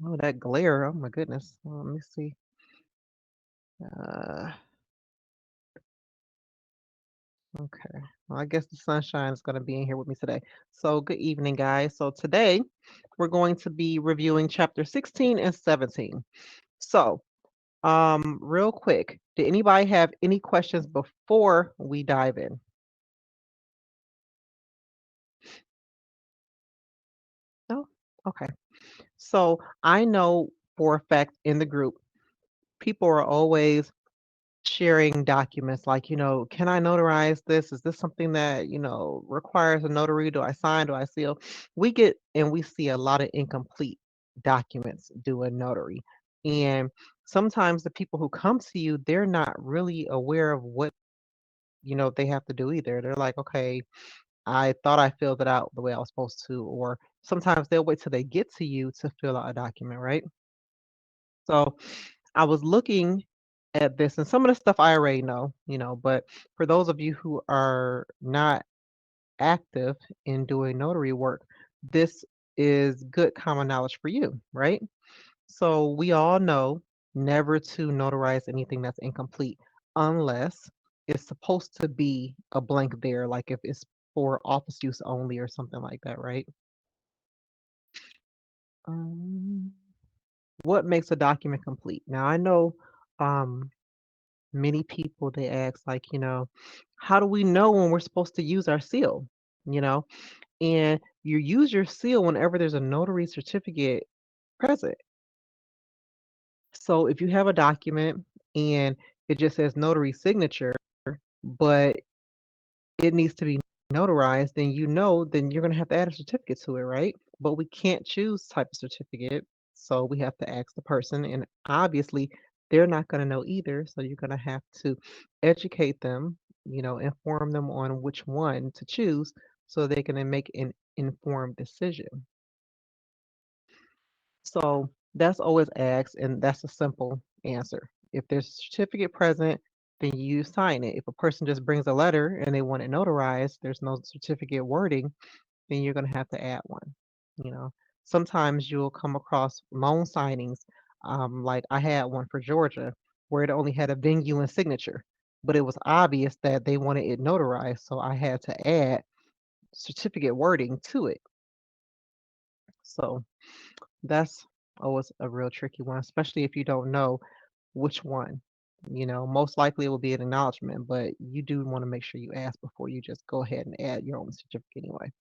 Oh, that glare. Oh my goodness. Well, let me see. Uh, okay. Well, I guess the sunshine is going to be in here with me today. So, good evening, guys. So, today we're going to be reviewing chapter 16 and 17. So, real quick, did anybody have any questions before we dive in? No? Okay. So, I know for a fact in the group, people are always sharing documents like, can I notarize this? Is this something that, requires a notary? Do I sign? Do I seal? We get and we see a lot of incomplete documents doing notary. And sometimes the people who come to you, they're not really aware of what, they have to do either. They're like, okay, I thought I filled it out the way I was supposed to. Or sometimes they'll wait till they get to you to fill out a document, right? So I was looking at this and some of the stuff I already know, but for those of you who are not active in doing notary work, this is good common knowledge for you, right? So we all know never to notarize anything that's incomplete unless it's supposed to be a blank there, like if it's for office use only or something like that, right? Um, what makes a document complete? Now I know um, many people they ask like, how do we know when we're supposed to use our seal? You know, and you use your seal whenever there's a notary certificate present. So if you have a document and it just says notary signature, but it needs to be notarized, then you're going to have to add a certificate to it, right? But we can't choose type of certificate. So we have to ask the person, and obviously they're not going to know either. So you're going to have to educate them, inform them on which one to choose so they can then make an informed decision. So that's always asked, and that's a simple answer. If there's a certificate present, then you sign it. If a person just brings a letter and they want it notarized, there's no certificate wording, then you're going to have to add one. You know, sometimes you'll come across loan signings, like I had one for Georgia, where it only had a venue and signature, but it was obvious that they wanted it notarized, so I had to add certificate wording to it. So that's always a real tricky one, especially if you don't know which one. Most likely it will be an acknowledgement, but you do want to make sure you ask before you just go ahead and add your own certificate anyway.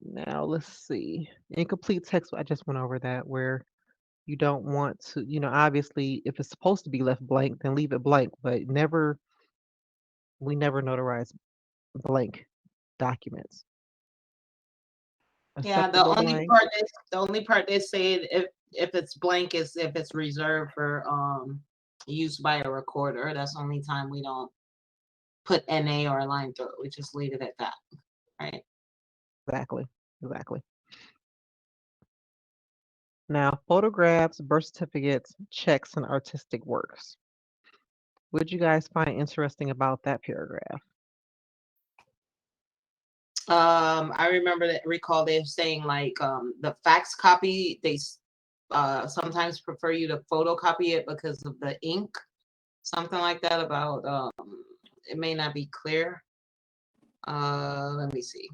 Now let's see. Incomplete text, I just went over that where you don't want to, obviously if it's supposed to be left blank, then leave it blank, but we never notarize blank documents. Yeah, the Acceptable only blank. part is the only part they say if it's blank is if it's reserved for use by a recorder. That's the only time we don't put NA or a line through it. We just leave it at that, right? Exactly. Exactly. Now, photographs, birth certificates, checks, and artistic works. What did you guys find interesting about that paragraph? I remember that recall they saying like the fax copy sometimes prefer you to photocopy it because of the ink, something like that about it may not be clear. Let me see.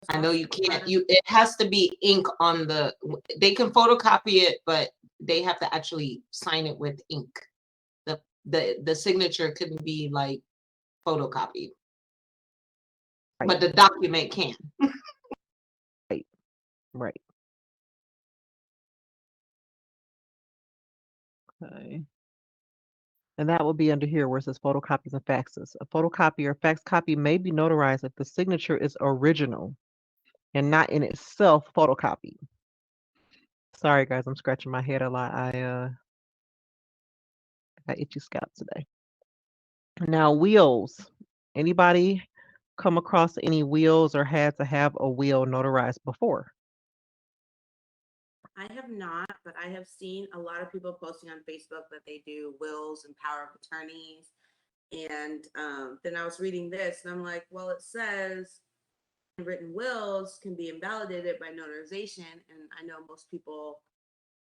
I know you can't. It has to be ink on the. They can photocopy it, but they have to actually sign it with ink. The signature couldn't be like photocopied, Right, but the document can. right, right. Okay. And that will be under here where it says photocopies and faxes. A photocopy or fax copy may be notarized if the signature is original and not in itself photocopied. Sorry guys, I'm scratching my head a lot. I got itchy scalp today. Now wheels. Anybody come across any wheels or had to have a wheel notarized before? I have not, but I have seen a lot of people posting on Facebook that they do wills and power of attorneys. And then I was reading this and I'm like, well, it says Written wills can be invalidated by notarization, and I know most people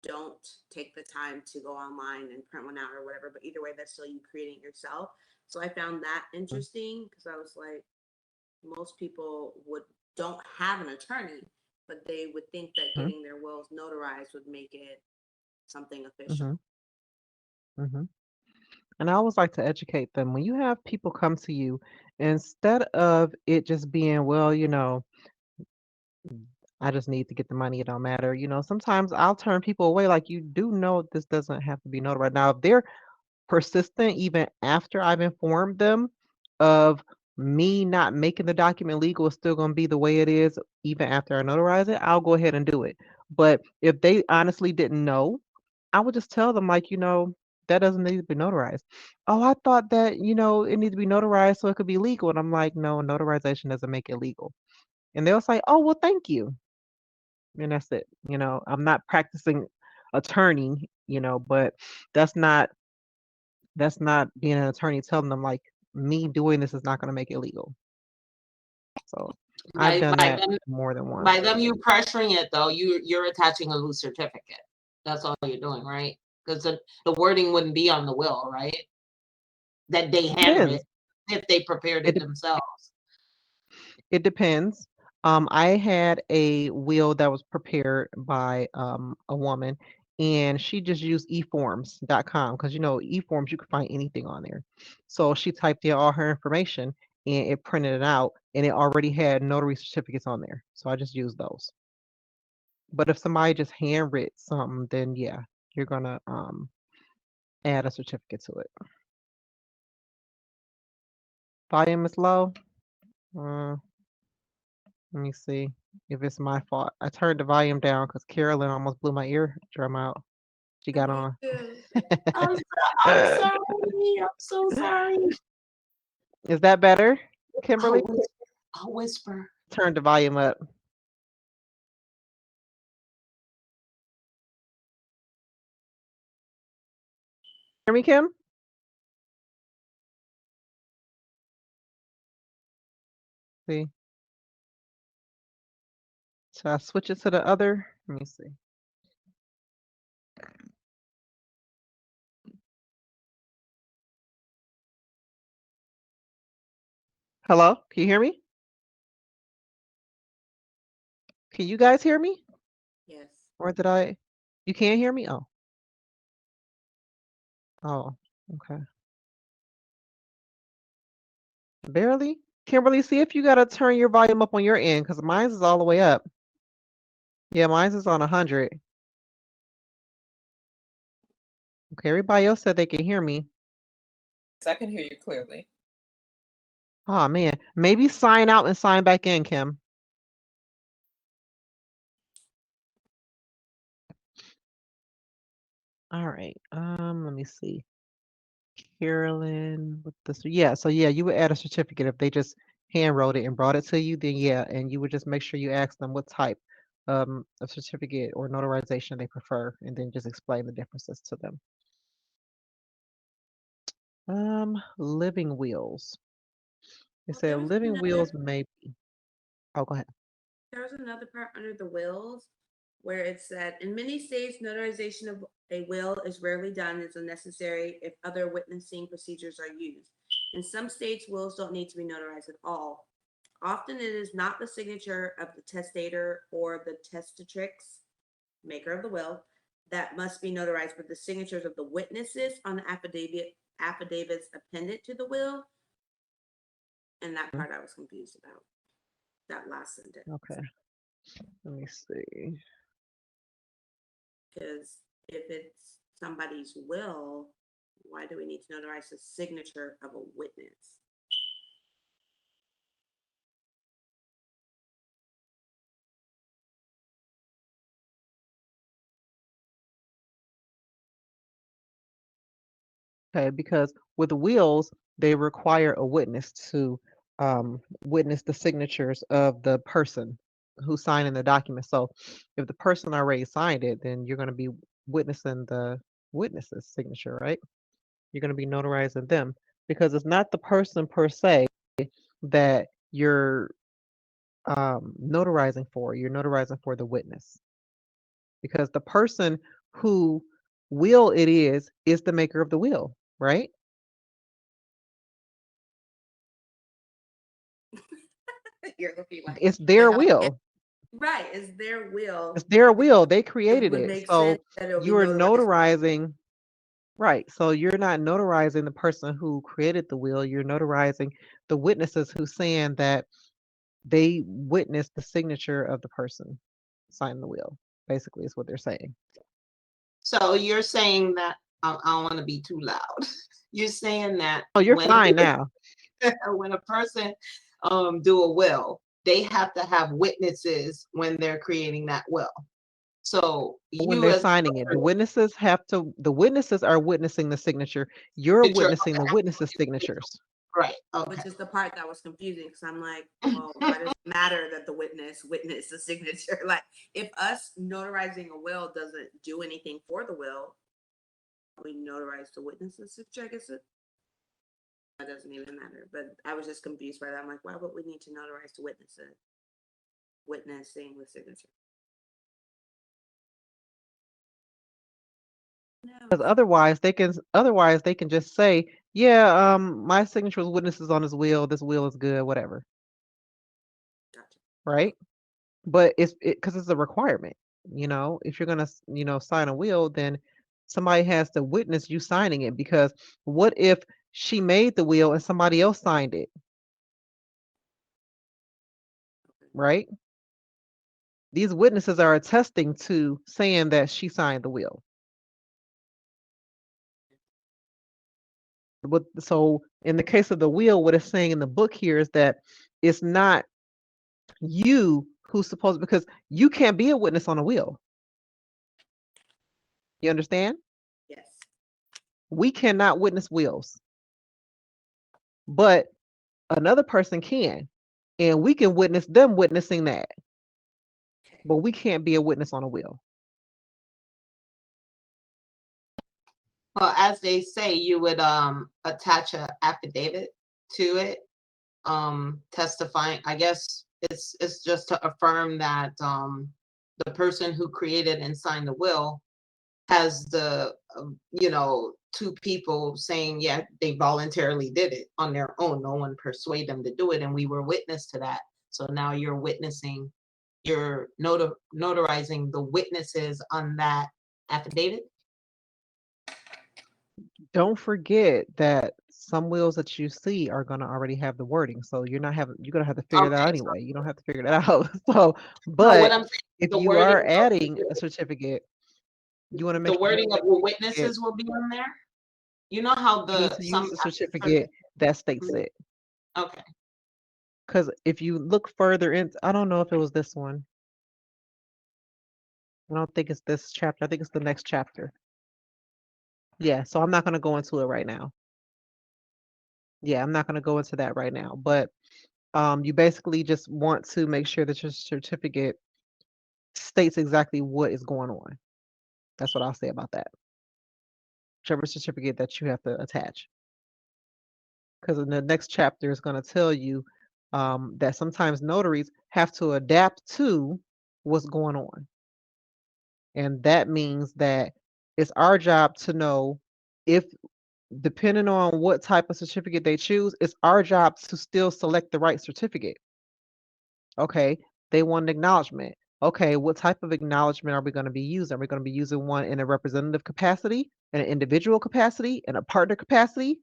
don't take the time to go online and print one out or whatever, but either way, that's still you creating it yourself. So I found that interesting because I was like, most people would don't have an attorney, but they would think that Mhm, getting their wills notarized would make it something mhm, official. mhm. And I always like to educate them. When you have people come to you, instead of it just being, well, I just need to get the money, it don't matter. Sometimes I'll turn people away like you do know this doesn't have to be notarized. Now, if they're persistent even after I've informed them of me not making the document legal is still going to be the way it is even after I notarize it, I'll go ahead and do it. But if they honestly didn't know, I would just tell them like, that doesn't need to be notarized. Oh, I thought that, it needs to be notarized so it could be legal. And I'm like, no, notarization doesn't make it legal. And they'll say, oh, well, thank you. And that's it. I'm not practicing attorney, but that's not being an attorney telling them like me doing this is not going to make it legal. So I've By done by that them more than by once. them you pressuring it though, you're attaching a loose certificate. That's all you're doing, right? Because the wording wouldn't be on the will, right? That they handwritten Depends. if they prepared It it de- themselves. it depends. I had a will that was prepared by a woman, and she just used eforms.com because eforms you can find anything on there. So she typed in all her information and it printed it out, and it already had notary certificates on there. So I just used those. But if somebody just handwrit something, then yeah, you're gonna add a certificate to it. Volume is low. Uh, Let me see if it's my fault. I turned the volume down because Carolyn almost blew my eardrum out. She got Me on. too. I'm sorry. I'm so sorry. Is that better, I'll Kimberly? whisper. I'll whisper. Turn the volume up. Hear me, Kim? See. Should I switch it to the other? Let me see. Hello? Can you hear me? Can you guys hear me? Yes. Or did I? You can't hear me? Oh. Oh. Okay. Barely? Kimberly, see if you gotta turn your volume up on your end because mine's is all the way up. Yeah, mine's is on 100. Okay, everybody else said they can hear me. I can hear you clearly. Oh man, maybe sign out and sign back in, Kim. All right. Let me see. Carolyn with this. Yeah, so yeah, you would add a certificate if they just hand wrote it and brought it to you, then yeah, and you would just make sure you ask them what type of certificate or notarization they prefer, and then just explain the differences to them. Living wills. They Well, say living wills may be. Oh, go ahead. there was another part under the wills where it said, in many states, notarization of a will is rarely done and is unnecessary if other witnessing procedures are used. In some states, wills don't need to be notarized at all. Often it is not the signature of the testator or the testatrix, maker of the will, that must be notarized, but the signatures of the witnesses on the affidavits appended to the will. And that Mhm. part I was confused about. That last sentence. Okay, let me see. Because if it's somebody's will, why do we need to notarize the signature of a witness? Okay, because with wills, they require a witness to witness the signatures of the person who's signing the document. So if the person already signed it, then you're going to be witnessing the witness's signature, right? You're going to be notarizing them because it's not the person per se that you're notarizing for. You're notarizing for the witness because the person who will it is the maker of the will, right? You're looking like, It's their yeah, will. right, it's their will. It's their will. They It created would it. make sense So that it'll be you're notarized. notarizing, right. So you're not notarizing the person who created the will. You're notarizing the witnesses who's saying that they witnessed the signature of the person signing the will. Basically, is what they're saying. So you're saying that I don't want to be too loud. You're saying that Oh, you're when fine now. when a person do a will, they have to have witnesses when they're creating that will. So When you they're as signing it, the witnesses are witnessing the signature. You're picture witnessing the witnesses' signatures. right. Which Okay. is the part that was confusing because I'm like, well, why does it matter that the witness witnessed the signature? Like, if us notarizing a will doesn't do anything for the will, we notarize the witness's signature. I guess that doesn't even matter. But I was just confused by that. I'm like, why would we need to notarize the witnessing the signature? Because No. otherwise they can just say, yeah, my signature was witnesses on his will. This will is good, whatever, Gotcha. right? But it's because it's a requirement. If you're gonna sign a will, then somebody has to witness you signing it. Because what if she made the will and somebody else signed it, right? These witnesses are attesting to saying that she signed the will. So in the case of the will, what it's saying in the book here is that it's not you who's supposed, because you can't be a witness on a will. You understand? Yes. We cannot witness wills, but another person can, and we can witness them witnessing that, Okay. but we can't be a witness on a will. Well, as they say, you would attach a affidavit to it, testifying. I guess it's just to affirm that the person who created and signed the will has the two people saying, yeah, they voluntarily did it on their own. No one persuaded them to do it, and we were witness to that. So now you're witnessing, you're notarizing the witnesses on that affidavit. Don't forget that some wills that you see are going to already have the wording, so you're going to have to figure that out Okay, so anyway. You don't have to figure that out. So, no, what but I'm saying, if the you wording are of adding a certificate, you want to make the sure you wording of use the a certificate. witnesses will be on there. You know how You need the to use some the certificate that states it. okay. Because if you look further in, I don't know if it was this one. I don't think it's this chapter. I think it's the next chapter. Yeah, so I'm not going to go into it right now. Yeah, I'm not going to go into that right now. But you basically just want to make sure that your certificate states exactly what is going on. That's what I'll say about that. Whichever certificate that you have to attach. Because in the next chapter is going to tell you that sometimes notaries have to adapt to what's going on. And that means that it's our job to know if, depending on what type of certificate they choose, it's our job to still select the right certificate. Okay, they want an acknowledgement. Okay, what type of acknowledgement are we going to be using? Are we going to be using one in a representative capacity, in an individual capacity, in a partner capacity?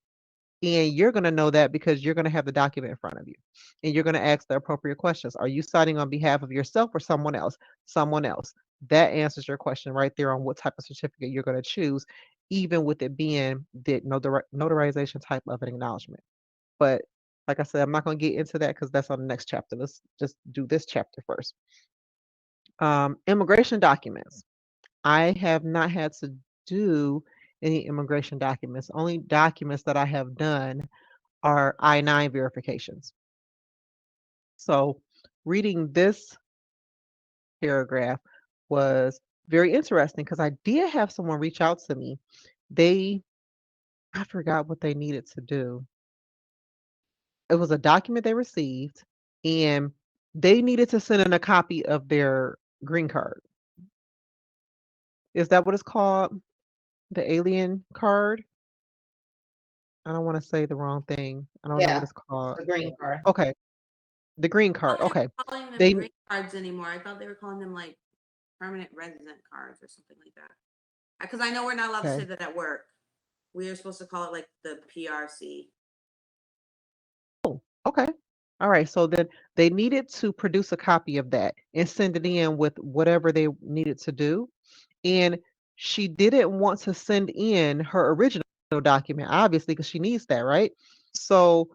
And you're going to know that because you're going to have the document in front of you. And you're going to ask the appropriate questions. Are you signing on behalf of yourself or someone else? Someone else. That answers your question right there on what type of certificate you're going to choose, even with it being the notarization type of an acknowledgement. But like I said, I'm not going to get into that because that's on the next chapter. Let's just do this chapter first. Immigration documents. I have not had to do any immigration documents. Only documents that I have done are I-9 verifications. So reading this paragraph was very interesting because I did have someone reach out to me. I forgot what they needed to do. It was a document they received, and they needed to send in a copy of their green card. Is that what it's called? The alien card? I don't want to say the wrong thing. I don't know what Yeah, it's called. the green card. Okay, the green I card. thought they Okay. were calling them They green cards anymore. I thought they were calling them like permanent resident cards or something like that. Because I know we're not allowed to say okay. that at work. We are supposed to call it like the PRC. Oh, okay. All right. So then they needed to produce a copy of that and send it in with whatever they needed to do. And she didn't want to send in her original document, obviously, because she needs that, right? So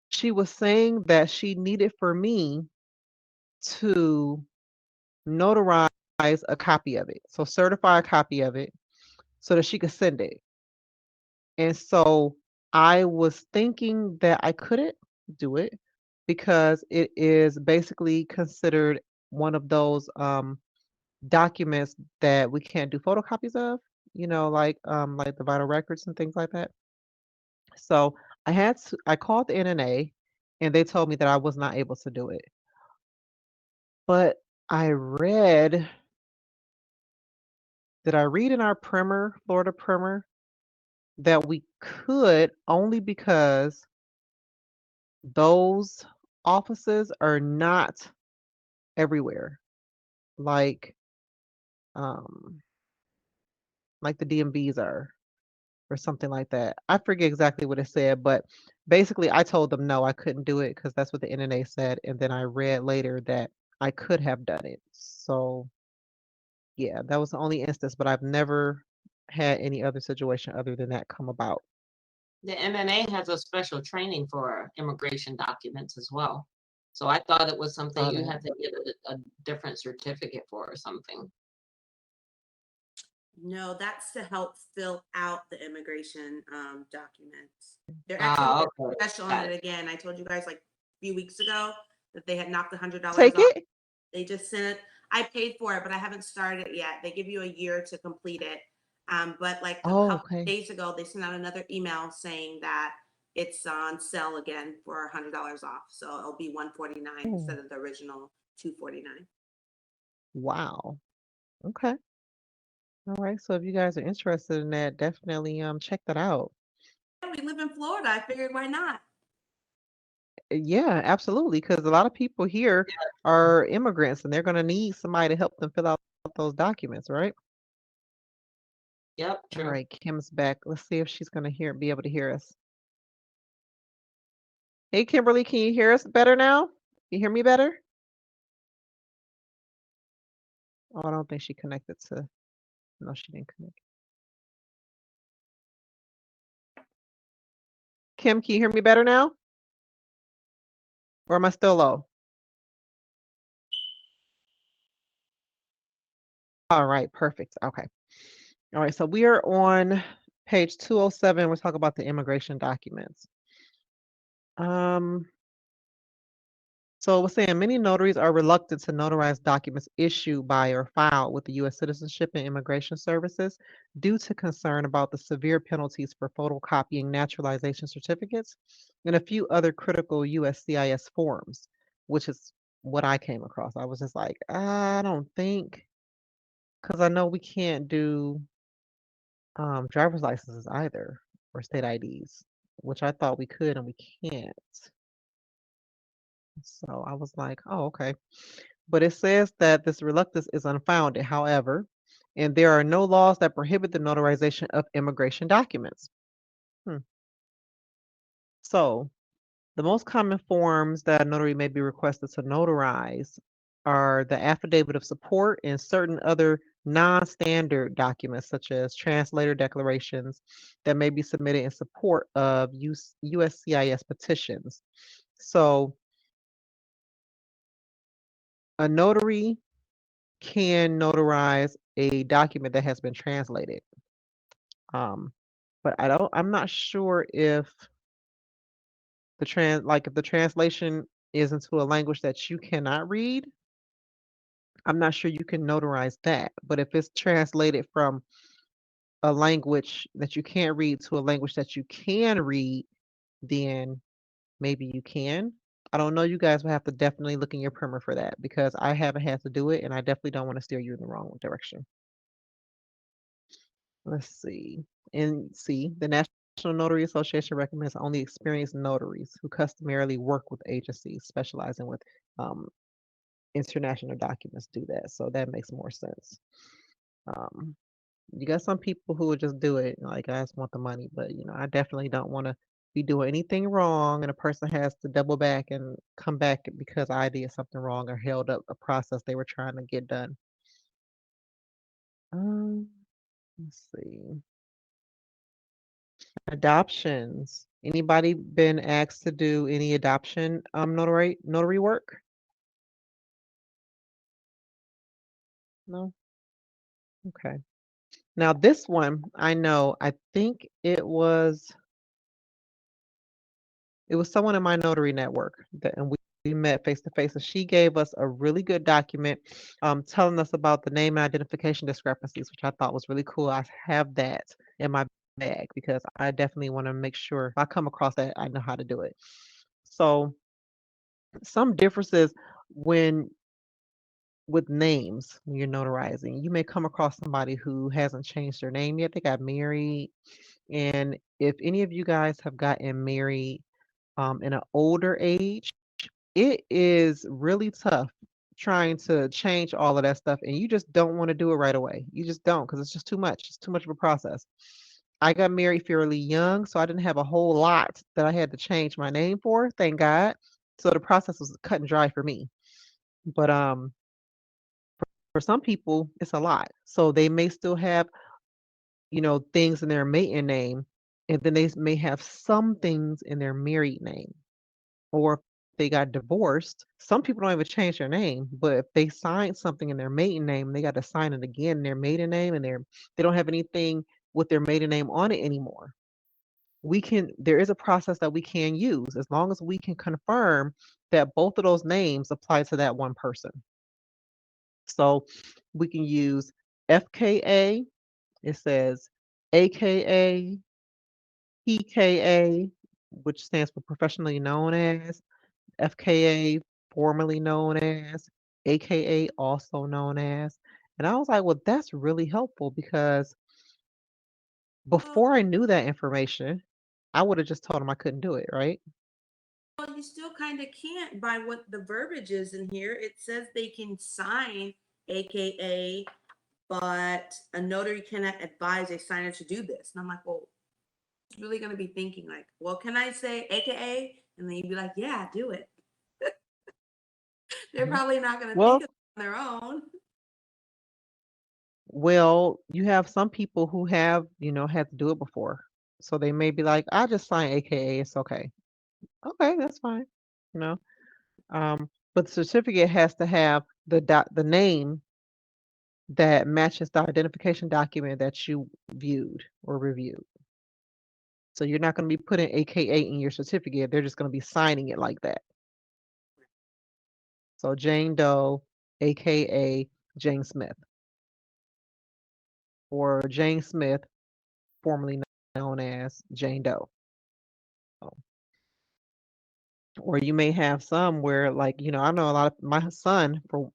she was saying that she needed for me to notarize a copy of it. So certify a copy of it so that she could send it. And so I was thinking that I couldn't do it because it is basically considered one of those documents that we can't do photocopies of, like the vital records and things like that. So I called the NNA and they told me that I was not able to do it. But I read did I read in our primer, Florida primer, that we could only because those offices are not everywhere, like um like the DMVs are or something like that. I forget exactly what it said, but basically I told them no, I couldn't do it because that's what the NNA said, and then I read later that I could have done it. So yeah, that was the only instance, but I've never had any other situation other than that come about. The NNA has a special training for immigration documents as well. So I thought it was something Saw you that. had to get a different certificate for or something. No, that's to help fill out the immigration documents. They're actually Ah, okay. special on Got it it. again. I told you guys like a few weeks ago that they had knocked $100 Take off. it? They just sent. I paid for it, but I haven't started it yet. They give you a year to complete it. But like a Oh, couple okay. days ago, they sent out another email saying that it's on sale again for $100 off. So it'll be 149 Oh, instead of the original 249. wow. Okay. All right. So if you guys are interested in that, definitely check that out. Yeah, we live in Florida. I figured why not? Yeah, absolutely. Because a lot of people here are immigrants and they're going to need somebody to help them fill out those documents, right? Yep, All true. right, Kim's back. Let's see if she's going to be able to hear us. Hey, Kimberly, can you hear us better now? You hear me better? Oh, I don't think she connected to. No, she didn't connect. Kim, can you hear me better now? Or am I still low? All right, perfect. Okay. All right, so we are on page 207. We're talking about the immigration documents. Um, so we're saying many notaries are reluctant to notarize documents issued by or filed with the U.S. Citizenship and Immigration Services due to concern about the severe penalties for photocopying naturalization certificates and a few other critical USCIS forms, which is what I came across. I was just like, I don't think, because I know we can't do driver's licenses either or state IDs, which I thought we could and we can't. So I was like, oh, okay. But it says that this reluctance is unfounded, however, and there are no laws that prohibit the notarization of immigration documents. Hmm. So the most common forms that a notary may be requested to notarize are the affidavit of support and certain other non-standard documents, such as translator declarations that may be submitted in support of USCIS petitions. So a notary can notarize a document that has been translated. Um, but I'm not sure if if the translation is into a language that you cannot read, I'm not sure you can notarize that. But if it's translated from a language that you can't read to a language that you can read, then maybe you can. I don't know, you guys will have to definitely look in your primer for that because I haven't had to do it and I definitely don't want to steer you in the wrong direction. Let's see. And C, the National Notary Association recommends only experienced notaries who customarily work with agencies specializing with um, international documents do that. So that makes more sense. Um, you got some people who would just do it, like I just want the money, but I definitely don't want to be doing anything wrong and a person has to double back and come back because I did something wrong or held up a process they were trying to get done. Um, let's see. Adoptions. Anybody been asked to do any adoption notary work? No? Okay. Now this one, I know, I think it was someone in my notary network and we met face to face and she gave us a really good document telling us about the name and identification discrepancies, which I thought was really cool. I have that in my bag because I definitely want to make sure if I come across that, I know how to do it. So some differences when with names when you're notarizing. You may come across somebody who hasn't changed their name yet. They got married. And if any of you guys have gotten married in an older age, it is really tough trying to change all of that stuff. And you just don't want to do it right away. You just don't because it's just too much. It's too much of a process. I got married fairly young, so I didn't have a whole lot that I had to change my name for, thank God. So the process was cut and dry for me. But for some people, it's a lot. So they may still have, things in their maiden name, and then they may have some things in their married name. Or if they got divorced, some people don't even change their name, but if they signed something in their maiden name, they got to sign it again in their maiden name, and they don't have anything with their maiden name on it anymore. There is a process that we can use as long as we can confirm that both of those names apply to that one person. So we can use FKA, it says AKA, PKA, which stands for professionally known as, FKA, formerly known as, AKA, also known as. And I was like, well, that's really helpful because Well, before I knew that information, I would have just told him I couldn't do it, right? you still kind of can't by what the verbiage is in here. It says they can sign AKA, but a notary cannot advise a signer to do this. And I'm like, well, it's really going to be thinking like, well, can I say AKA? And then you'd be like, yeah, do it. They're Mhm. probably not going to think Well, of it on their own. well, you have some people who have, had to do it before. So they may be like, I just sign AKA, it's okay. Okay, that's fine. You know. But the certificate has to have the name that matches the identification document that you viewed or reviewed. So you're not going to be putting AKA in your certificate. They're just going to be signing it like that. So Jane Doe, AKA Jane Smith, or Jane Smith, formerly known as Jane Doe. So, or you may have some where, like, I know a lot of my son, for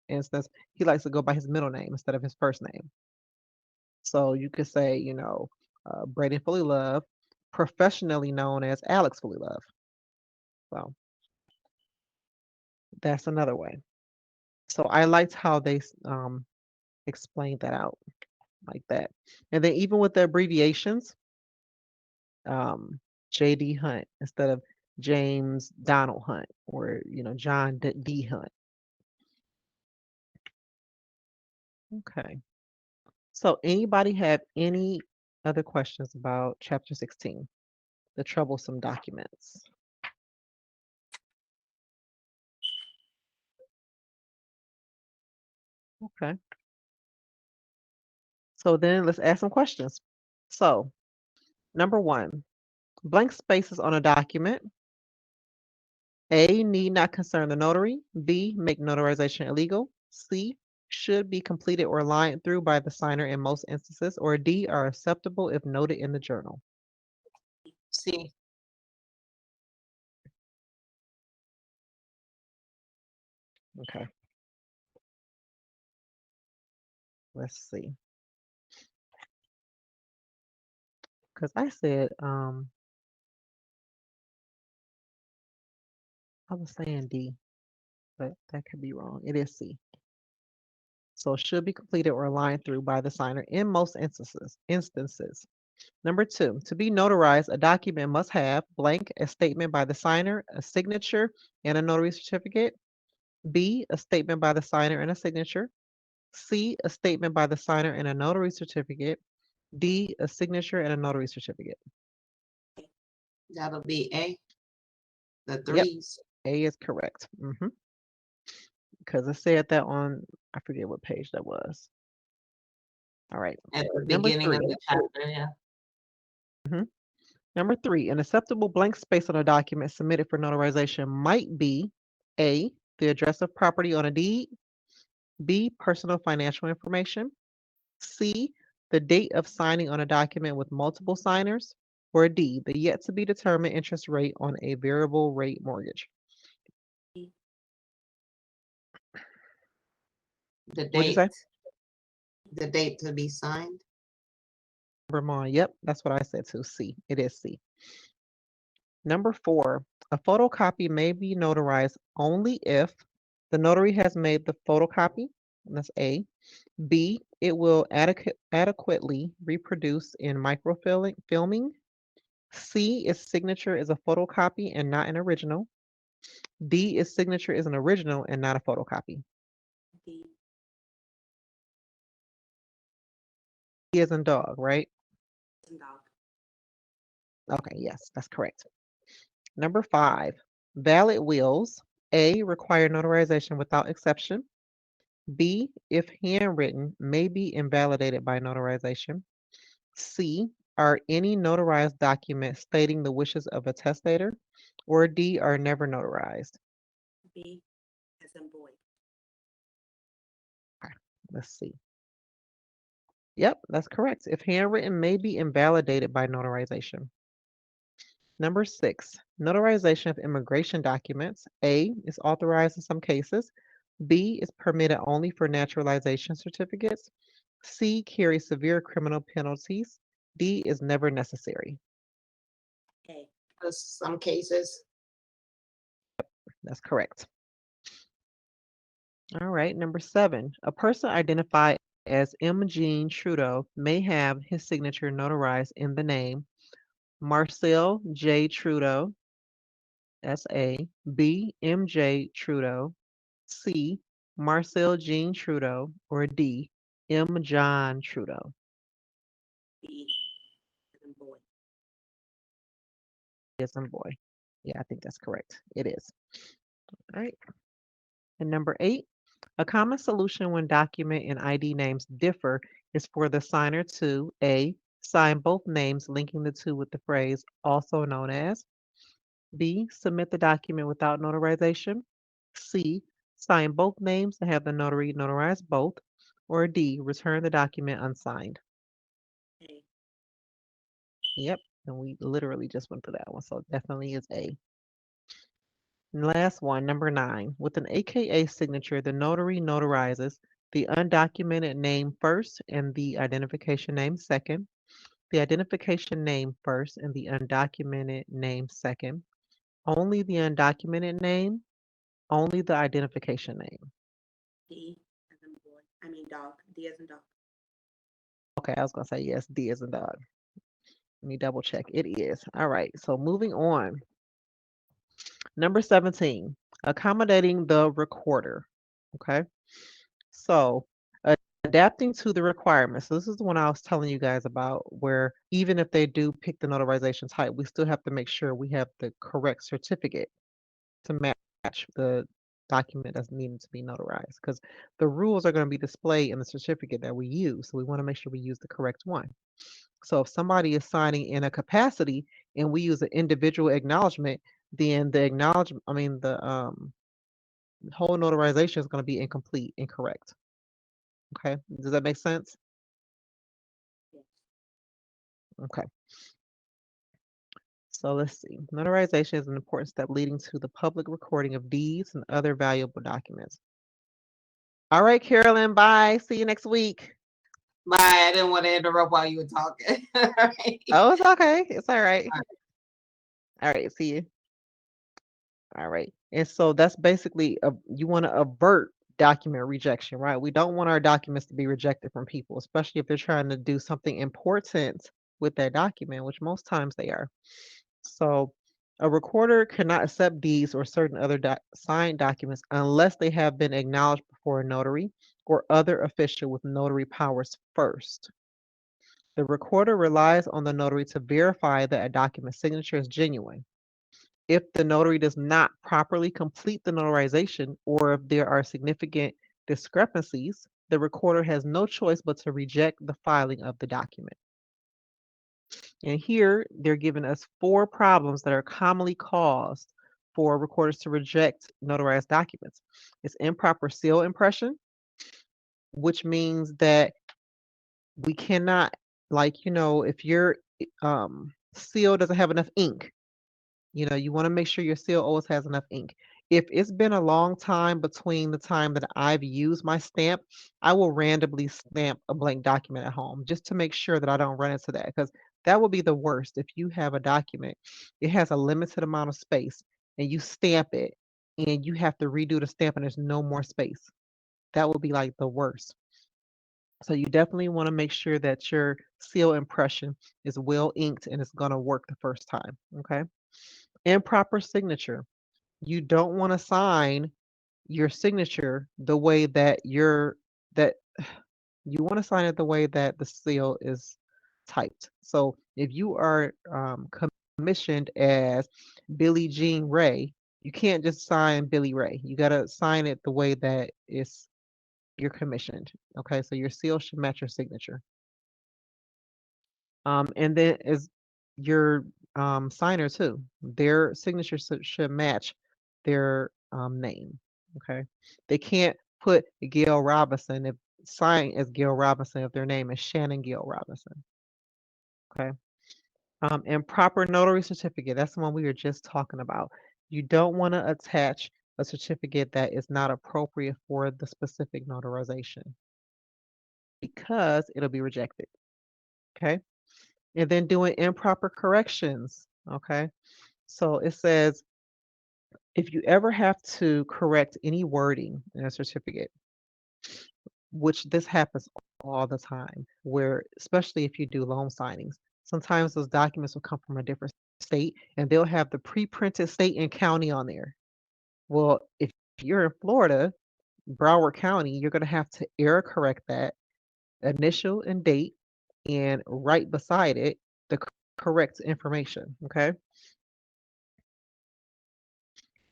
instance, he likes to go by his middle name instead of his first name. So you could say, Braden Fully Love, professionally known as Alex Fully Love. So that's another way. So I liked how they explained that out like that. And then even with the abbreviations, um, J.D. Hunt instead of James Donald Hunt or, John D. Hunt. Okay. So anybody have any other questions about Chapter 16, the troublesome documents? Okay. So then let's ask some questions. So, number one, blank spaces on a document. A, need not concern the notary. B, make notarization illegal. C, should be completed or lined through by the signer in most instances. Or D, are acceptable if noted in the journal. See, Okay. Let's see. Because I said, I was saying D, but that could be wrong. It is C. So it should be completed or aligned through by the signer in most instances. Number 2, to be notarized, a document must have blank, a statement by the signer, a signature, and a notary certificate. B, a statement by the signer and a signature. C, a statement by the signer and a notary certificate. D, a signature and a notary certificate. That'll be A, the Yep, threes. A is correct. Because it said that on, I forget what page that was. All right. At the Number beginning of 3. the chapter, yeah. Mhm. Number 3, an acceptable blank space on a document submitted for notarization might be A, the address of property on a deed. B, personal financial information. C, the date of signing on a document with multiple signers. Or D, the yet to be determined interest rate on a variable rate mortgage. The What'd you date, say? the date to be signed. Vermont. Yep, that's what I said too. C. It is C. Number 4, a photocopy may be notarized only if the notary has made the photocopy. And that's A. B, it will adequately reproduce in microfilming. C, its signature is a photocopy and not an original. D, its signature is an original and not a photocopy. D. D as in dog, right? And dog. Okay, yes, that's correct. Number 5, valid wills. A, require notarization without exception. B, if handwritten, may be invalidated by notarization. C, are any notarized documents stating the wishes of a testator. Or D, are never notarized. B as in boy. Okay, let's see. Yep, that's correct. If handwritten, may be invalidated by notarization. Number 6, notarization of immigration documents. A, is authorized in some cases. B, is permitted only for naturalization certificates. C, carries severe criminal penalties. D, is never necessary. A. For some cases. That's correct. All right, number 7, a person identified as M. Jean Trudeau may have his signature notarized in the name Marcel J. Trudeau, that's A. B. M.J. Trudeau. C. Marcel Jean Trudeau. Or D. M. John Trudeau. B as in boy. Yes, and boy. Yeah, I think that's correct. It is. All right. And number 8, a common solution when document and ID names differ is for the signer to A. Sign both names linking the two with the phrase also known as. B. Submit the document without notarization. C. Sign both names and have the notary notarize both. Or D. Return the document unsigned. A. Yep. And we literally just went through that one. So it definitely is A. And last one, number 9. With an AKA signature, the notary notarizes the undocumented name first and the identification name second, the identification name first and the undocumented name second, only the undocumented name, only the identification name. D as in boy. I mean dog. D as in dog. Okay, I was going to say yes, D as in dog. Let me double check. It is. All right, so moving on. Number 17, accommodating the recorder. Okay. So, adapting to the requirements. So this is the one I was telling you guys about, where even if they do pick the notarization type, we still have to make sure we have the correct certificate to match the document that's needed to be notarized, because the rules are going to be displayed in the certificate that we use. So we want to make sure we use the correct one. So if somebody is signing in a capacity and we use an individual acknowledgement, then the acknowledgement, I mean the whole notarization is going to be incomplete, incorrect. Okay, does that make sense? Yes. Okay. So let's see. Notarization is an important step leading to the public recording of deeds and other valuable documents. All right, Carolyn, bye. See you next week. Bye. I didn't want to interrupt while you were talking. All right. Oh, it's okay. It's all right. All right, see you. All right. And so that's basically you want to avert document rejection, right? We don't want our documents to be rejected from people, especially if they're trying to do something important with that document, which most times they are. So a recorder cannot accept deeds or certain other signed documents unless they have been acknowledged before a notary or other official with notary powers first. The recorder relies on the notary to verify that a document signature is genuine. If the notary does not properly complete the notarization or if there are significant discrepancies, the recorder has no choice but to reject the filing of the document. And here they're giving us 4 problems that are commonly caused for recorders to reject notarized documents. It's improper seal impression, which means that we cannot, like, if your seal doesn't have enough ink, you want to make sure your seal always has enough ink. If it's been a long time between the time that I've used my stamp, I will randomly stamp a blank document at home just to make sure that I don't run into that, because that will be the worst. If you have a document, it has a limited amount of space and you stamp it and you have to redo the stamp and there's no more space. That will be like the worst. So you definitely want to make sure that your seal impression is well inked and it's going to work the first time. Okay. Improper signature. You don't want to sign your signature the way that that you want to sign it the way that the seal is typed. So if you are commissioned as Billie Jean Ray, you can't just sign Billy Ray. You got to sign it the way that you're commissioned. Okay, so your seal should match your signature. And then is your signer too. Their signature should match their name. Okay, they can't put Gail Robinson if sign as Gail Robinson if their name is Shannon Gail Robinson. Okay, and proper notary certificate. That's the one we were just talking about. You don't want to attach a certificate that is not appropriate for the specific notarization because it'll be rejected. Okay. And then doing improper corrections. Okay. So it says if you ever have to correct any wording in a certificate, which this happens all the time, where especially if you do loan signings, sometimes those documents will come from a different state and they'll have the pre-printed state and county on there. Well, if you're in Florida, Broward County, you're going to have to error correct that initial and date and right beside it the correct information. Okay.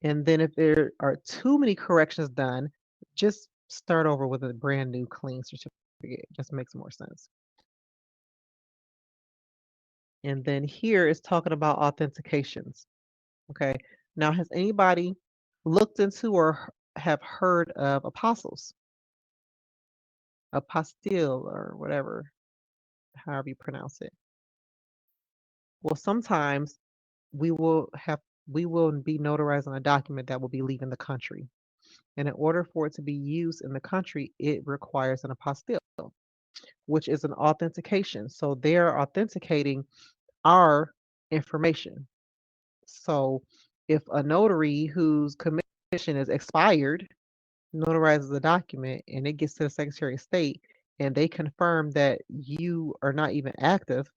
And then if there are too many corrections done, just start over with a brand new clean certificate. It just makes more sense. And then here is talking about authentications. Okay. Now, has anybody looked into or have heard of apostles? Apostille or whatever, however you pronounce it. Well, sometimes we will be notarizing a document that will be leaving the country. And in order for it to be used in the country, it requires an apostille, which is an authentication. So they're authenticating our information. So if a notary whose commission is expired notarizes a document and it gets to the Secretary of State and they confirm that you are not even active,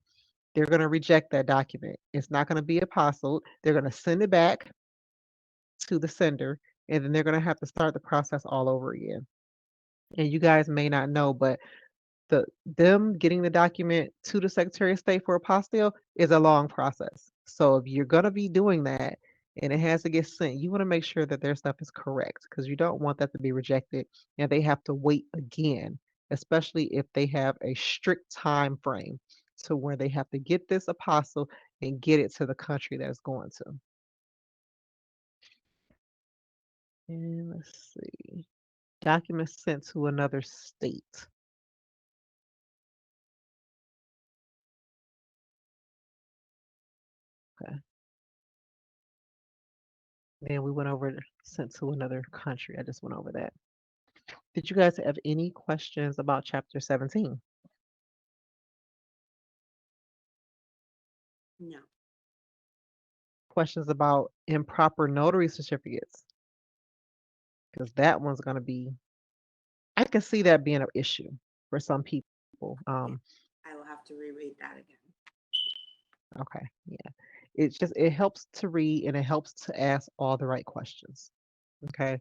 they're going to reject that document. It's not going to be apostilled. They're going to send it back to the sender and then they're going to have to start the process all over again. And you guys may not know, but them getting the document to the Secretary of State for apostille is a long process. So if you're gonna be doing that and it has to get sent, you want to make sure that their stuff is correct because you don't want that to be rejected and they have to wait again, especially if they have a strict time frame to where they have to get this apostille and get it to the country that it's going to. And let's see. Documents sent to another state. Okay. And we went over sent to another country. I just went over that. Did you guys have any questions about chapter 17? No. Questions about improper notary certificates? Because that one's going to be, I can see that being an issue for some people. I will have to reread that again. Okay, yeah. It helps to read and it helps to ask all the right questions. Okay.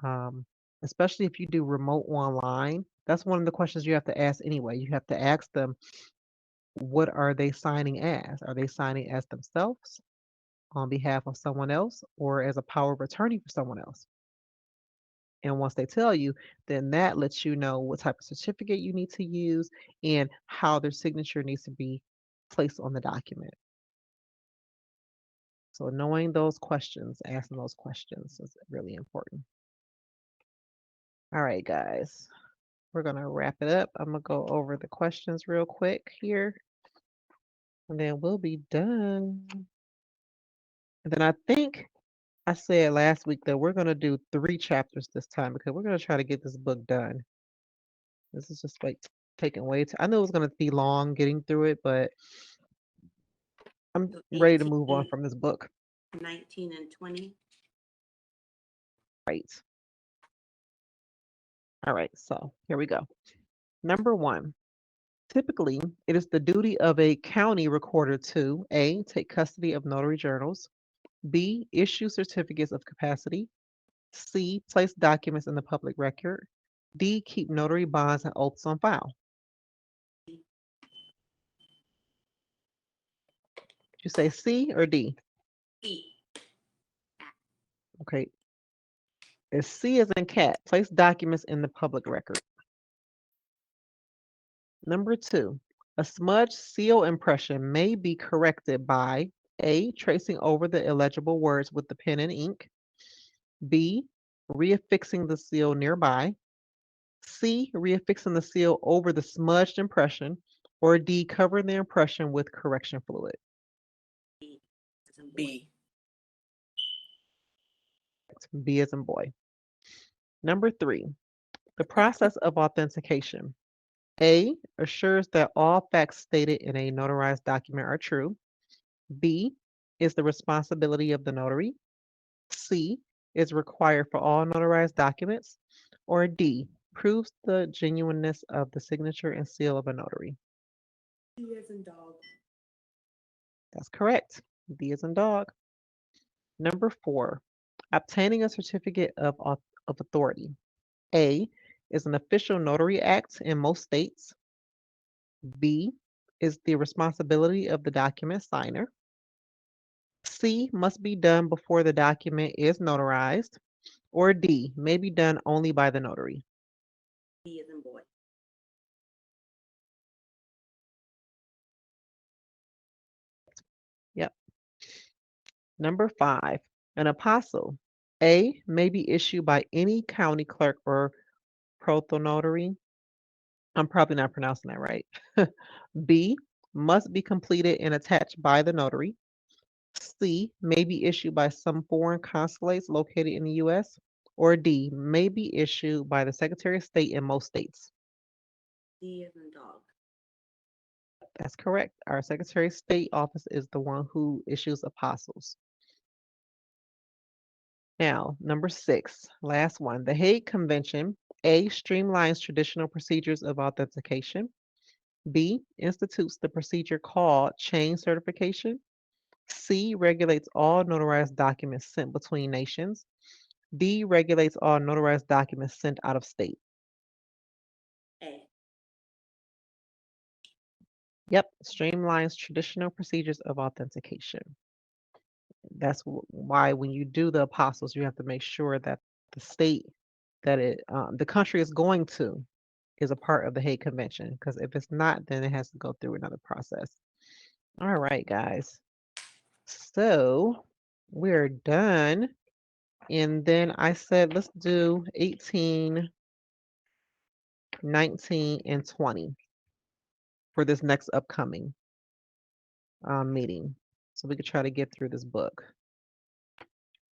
Um, Especially if you do remote online. That's one of the questions you have to ask anyway. You have to ask them, what are they signing as? Are they signing as themselves on behalf of someone else or as a power of attorney for someone else? And once they tell you, then that lets you know what type of certificate you need to use and how their signature needs to be placed on the document. So knowing those questions, asking those questions is really important. All right, guys, we're going to wrap it up. I'm going to go over the questions real quick here, and then we'll be done. And then I think I said last week that we're going to do 3 chapters this time because we're going to try to get this book done. This is just like taking way too. I knew it was going to be long getting through it, but I'm So ready to move on 18, from this book. 19, and 20. Right. All right. So here we go. Number 1. Typically, it is the duty of a county recorder to A, take custody of notary journals, B, issue certificates of capacity, C, place documents in the public record, D, keep notary bonds and oaths on file. Did you say C or D? E. Okay. It's C as in cat, place documents in the public record. Number 2, a smudge seal impression may be corrected by A, tracing over the illegible words with the pen and ink, B, reaffixing the seal nearby, C, reaffixing the seal over the smudged impression, or D, covering the impression with correction fluid. B. As in boy. B. B as in boy. Number 3, the process of authentication. A, assures that all facts stated in a notarized document are true. B, is the responsibility of the notary. C, is required for all notarized documents. Or D, proves the genuineness of the signature and seal of a notary. D as in dog. That's correct. D as in dog. Number 4, obtaining a certificate of authority. A, is an official notary act in most states. B, is the responsibility of the document signer. C, must be done before the document is notarized. Or D, may be done only by the notary. B as in boy. Yep. Number 5, an apostle. A, may be issued by any county clerk or protonotary. I'm probably not pronouncing that right. B, must be completed and attached by the notary. C, may be issued by some foreign consulates located in the U.S. Or D, may be issued by the Secretary of State in most states. D as in dog. That's correct. Our Secretary of State office is the one who issues apostles. Now, number 6, last one. The Hague Convention, A, streamlines traditional procedures of authentication. B, institutes the procedure called chain certification. C, regulates all notarized documents sent between nations. D, regulates all notarized documents sent out of state. A. Yep, streamlines traditional procedures of authentication. That's why when you do the apostles, you have to make sure that the state that the country is going to is a part of the Hague Convention. Because if it's not, then it has to go through another process. All right, guys. So we're done. And then I said, let's do 18, 19, and 20 for this next upcoming meeting. So we could try to get through this book.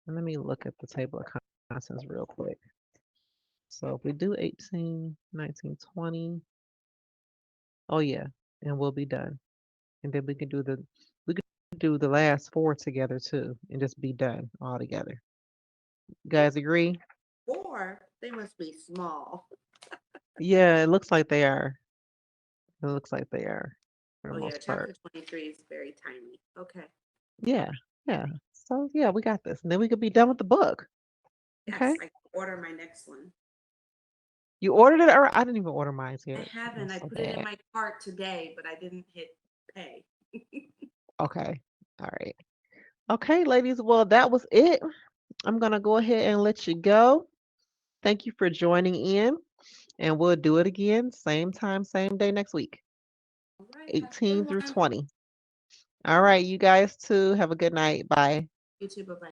And let me look at the table of contents real quick. So if we do 18, 19, 20, oh yeah, and we'll be done. And then we could do the last 4 together too, and just be done all together. You guys agree? Or they must be small. Yeah, it looks like they are. It looks like they are for the Oh yeah, most part. chapter 23 is very tiny. Okay. Yeah, yeah. So yeah, we got this. And then we could be done with the book. Yes, Okay. I can order my next one. You ordered it, or I didn't even order mine I yet. haven't. That's I so put it in bad. my cart today, but I didn't hit pay. Okay. All right. Okay, ladies. Well, that was it. I'm gonna go ahead and let you go. Thank you for joining in, and we'll do it again, same time, same day next week, All right. Have a 18 good through one. 20. All right, you guys too. Have a good night. Bye. You too. Bye bye.